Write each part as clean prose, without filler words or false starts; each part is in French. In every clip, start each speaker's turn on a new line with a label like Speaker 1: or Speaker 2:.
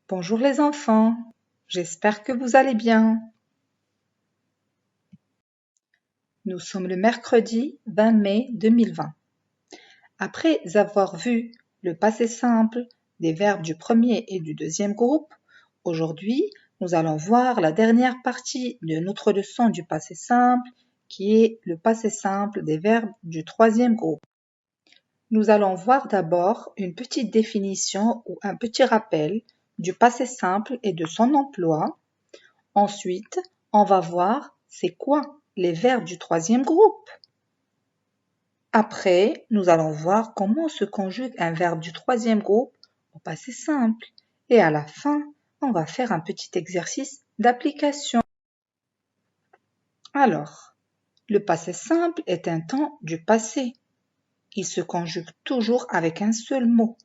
Speaker 1: Bonjour les enfants, j'espère que vous allez bien. Nous sommes le mercredi 20 mai 2020. Après avoir vu le passé simple des verbes du premier et du deuxième groupe, aujourd'hui nous allons voir la dernière partie de notre leçon du passé simple qui est le passé simple des verbes du troisième groupe. Nous allons voir d'abord une petite définition ou un petit rappel du passé simple et de son emploi. Ensuite, on va voir c'est quoi les verbes du troisième groupe. Après, nous allons voir comment se conjugue un verbe du troisième groupe au passé simple. Et à la fin, on va faire un petit exercice d'application. Alors, le passé simple est un temps du passé. Il se conjugue toujours avec un seul mot.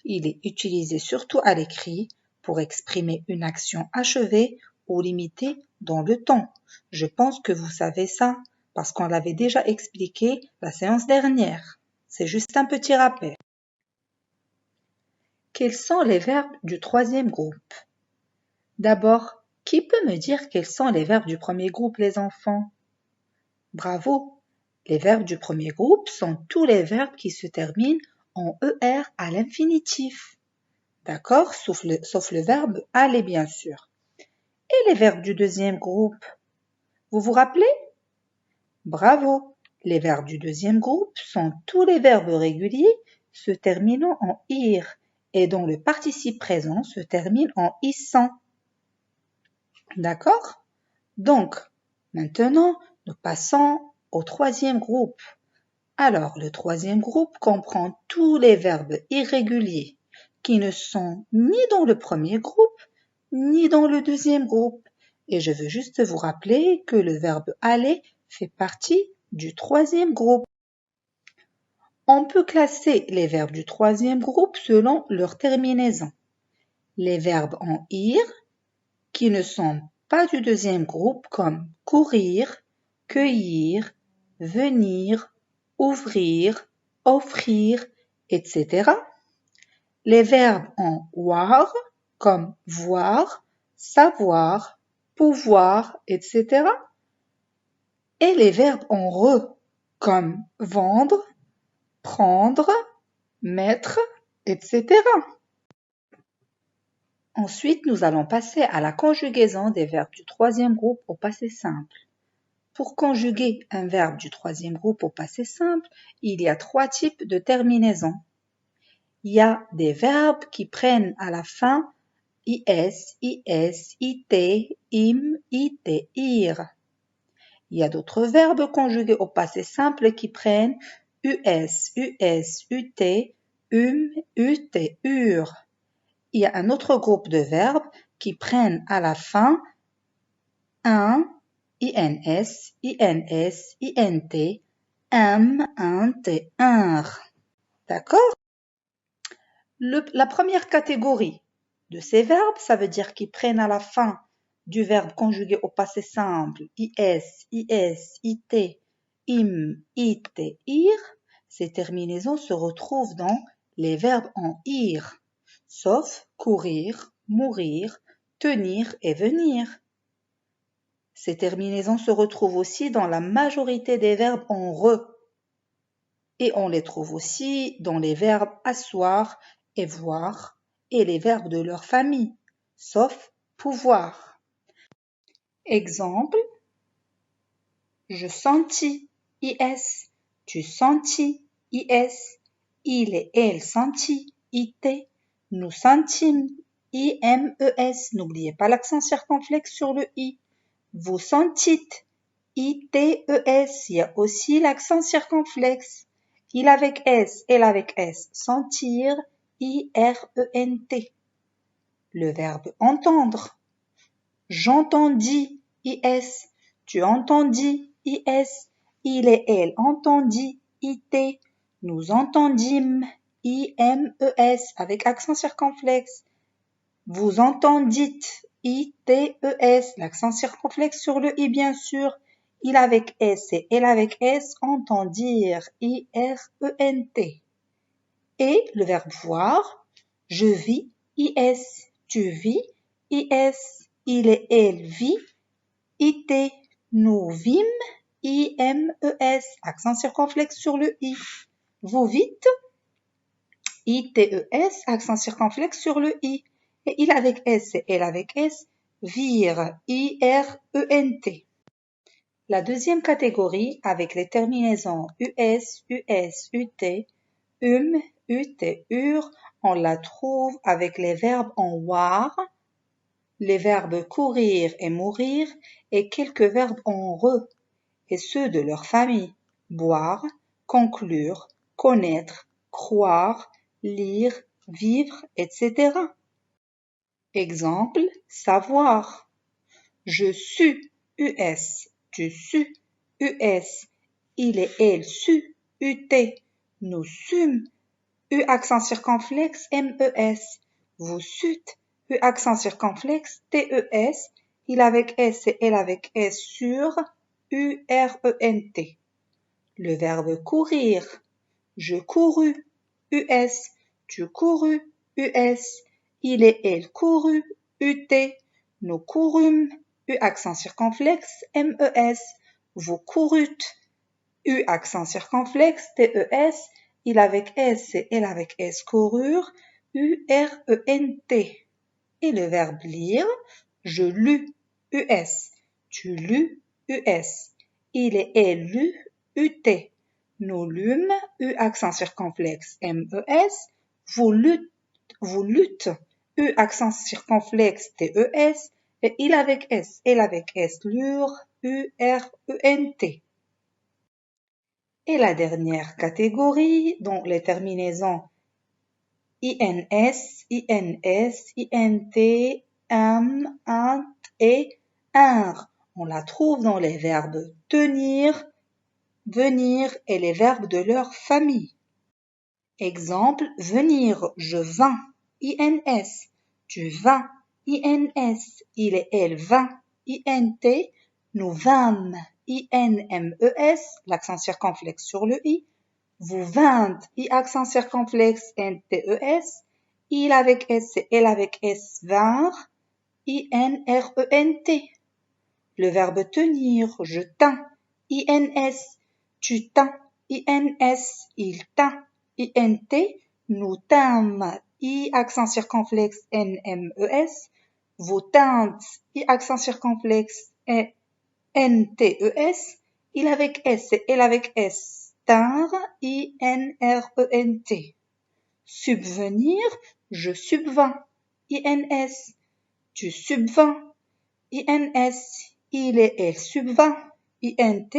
Speaker 1: Il est utilisé surtout à l'écrit pour exprimer une action achevée ou limitée dans le temps. Je pense que vous savez ça parce qu'on l'avait déjà expliqué la séance dernière. C'est juste un petit rappel. Quels sont les verbes du troisième groupe? D'abord, qui peut me dire quels sont les verbes du premier groupe, les enfants? Bravo! Les verbes du premier groupe sont tous les verbes qui se terminent en ER à l'infinitif. D'accord? Sauf le verbe aller, bien sûr. Et les verbes du deuxième groupe? Vous vous rappelez? Bravo! Les verbes du deuxième groupe sont tous les verbes réguliers se terminant en ir et dont le participe présent se termine en issant. D'accord? Donc, maintenant, nous passons au troisième groupe. Alors, le troisième groupe comprend tous les verbes irréguliers qui ne sont ni dans le premier groupe, ni dans le deuxième groupe. Et je veux juste vous rappeler que le verbe aller fait partie du troisième groupe. On peut classer les verbes du troisième groupe selon leur terminaison. Les verbes en ir, qui ne sont pas du deuxième groupe, comme courir, cueillir, venir, ouvrir, offrir, etc. Les verbes en war, comme voir, savoir, pouvoir, etc. Et les verbes en re, comme vendre, prendre, mettre, etc. Ensuite, nous allons passer à la conjugaison des verbes du troisième groupe au passé simple. Pour conjuguer un verbe du troisième groupe au passé simple, il y a trois types de terminaisons. Il y a des verbes qui prennent à la fin is, it, im, it, ir. Il y a d'autres verbes conjugués au passé simple qui prennent us, ut, ut, ur. Il y a un autre groupe de verbes qui prennent à la fin un, ins, int, int, ir. D'accord? La première catégorie de ces verbes, ça veut dire qu'ils prennent à la fin du verbe conjugué au passé simple, is, it, im, it, ir. Ces terminaisons se retrouvent dans les verbes en ir, sauf courir, mourir, tenir et venir. Ces terminaisons se retrouvent aussi dans la majorité des verbes en re. Et on les trouve aussi dans les verbes asseoir et voir et les verbes de leur famille, sauf pouvoir. Exemple, je sentis, is, tu sentis, is, il et elle sentit, it, nous sentîmes, imes, n'oubliez pas l'accent circonflexe sur le i. Vous sentîtes, its, il y a aussi l'accent circonflexe. Il avec S, elle avec S, sentir, IRENT. Le verbe entendre. J'entendis, IS. Tu entendis, IS. Il et elle entendit, IT. Nous entendîmes, IMES, avec accent circonflexe. Vous entendîtes, ITES, l'accent circonflexe sur le I bien sûr. Il avec S et elle avec S, entendir, IRENT. Et le verbe voir, je vis, IS. tu vis. IS, il et elle vit. IT, nous vîmes. IMES, accent circonflexe sur le I. Vous vîtes. ITES, accent circonflexe sur le I. Et il avec S et elle avec S, vire. IRENT. La deuxième catégorie, avec les terminaisons US, UT, UT, on la trouve avec les verbes en war, les verbes courir et mourir, et quelques verbes en re, et ceux de leur famille, boire, conclure, connaître, croire, lire, vivre, etc. Exemple, savoir. Je sus, US, tu sus, US, il et elle su, UT, nous sûmes, U accent circonflexe, MES, vous sûtes, U accent circonflexe, TES, il avec S et elle avec S sur, URENT. Le verbe courir, je courus, US, tu courus, US, il et elle courut, UT, nous courûmes, U accent circonflexe, MES, vous courûtes, U accent circonflexe, TES, il avec S et elle avec S coururent, URENT. Et le verbe lire, je lus, US, tu lus, US, il et elle lut, UT, nous lûmes, U accent circonflexe, MES, vous lûtes, U accent circonflexe, TES, et il avec S, elle avec S lure, URENT. Et la dernière catégorie, dont les terminaisons INS, INS, INT, ant et INR. On la trouve dans les verbes tenir, venir et les verbes de leur famille. Exemple, venir, je vins, INS, tu vins, INS, il et elle vint, INT, nous vîmes, INMES, l'accent circonflexe sur le I, vous vîntes, I accent circonflexe NTES, il avec S et elle avec S vinrent, INRENT. Le verbe tenir, je tins, INS, tu tins, INS, il tint, INT, nous tîmes, I accent circonflexe NMES, vous tîntes, I accent circonflexe NTES, il avec S et elle avec S, tinrent, INRENT. Subvenir, je subvins, INS, tu subvins, INS, il et elle subvint, INT,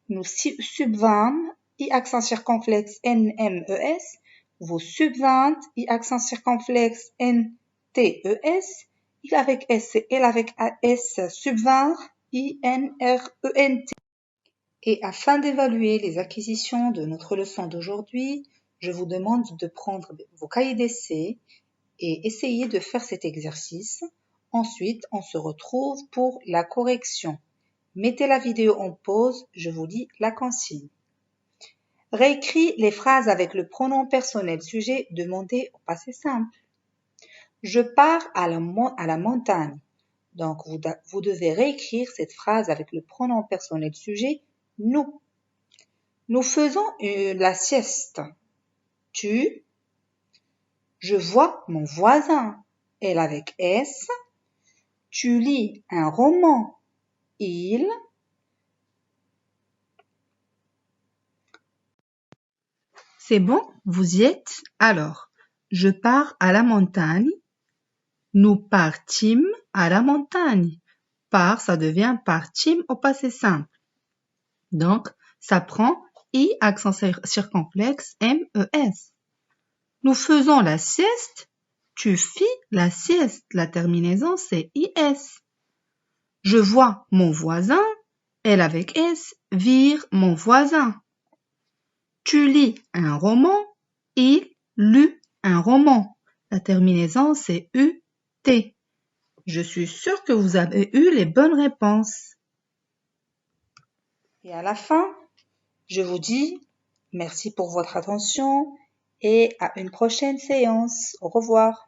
Speaker 1: nous subvîmes, I accent circonflexe NMES, vous subvîntes, I accent circonflexe NTES, il avec S et elle avec S subvinrent, INRENT. Et afin d'évaluer les acquisitions de notre leçon d'aujourd'hui, je vous demande de prendre vos cahiers d'essai et essayer de faire cet exercice. Ensuite, on se retrouve pour la correction. Mettez la vidéo en pause, je vous lis la consigne. Réécris les phrases avec le pronom personnel sujet demandé au passé simple. Je pars à la montagne. Donc, vous devez réécrire cette phrase avec le pronom personnel sujet nous. Nous faisons la sieste. Tu. Je vois mon voisin. Elle avec S. Tu lis un roman. Il. C'est bon, vous y êtes? Alors, je pars à la montagne. Nous partîmes à la montagne. Par, ça devient partîmes au passé simple. Donc, ça prend I accent circonflexe MES. Nous faisons la sieste. Tu fis la sieste. La terminaison, c'est IS. Je vois mon voisin. Elle avec S. Vire mon voisin. Tu lis un roman. Il lut un roman. La terminaison, c'est UT. Je suis sûre que vous avez eu les bonnes réponses. Et à la fin, je vous dis merci pour votre attention et à une prochaine séance. Au revoir.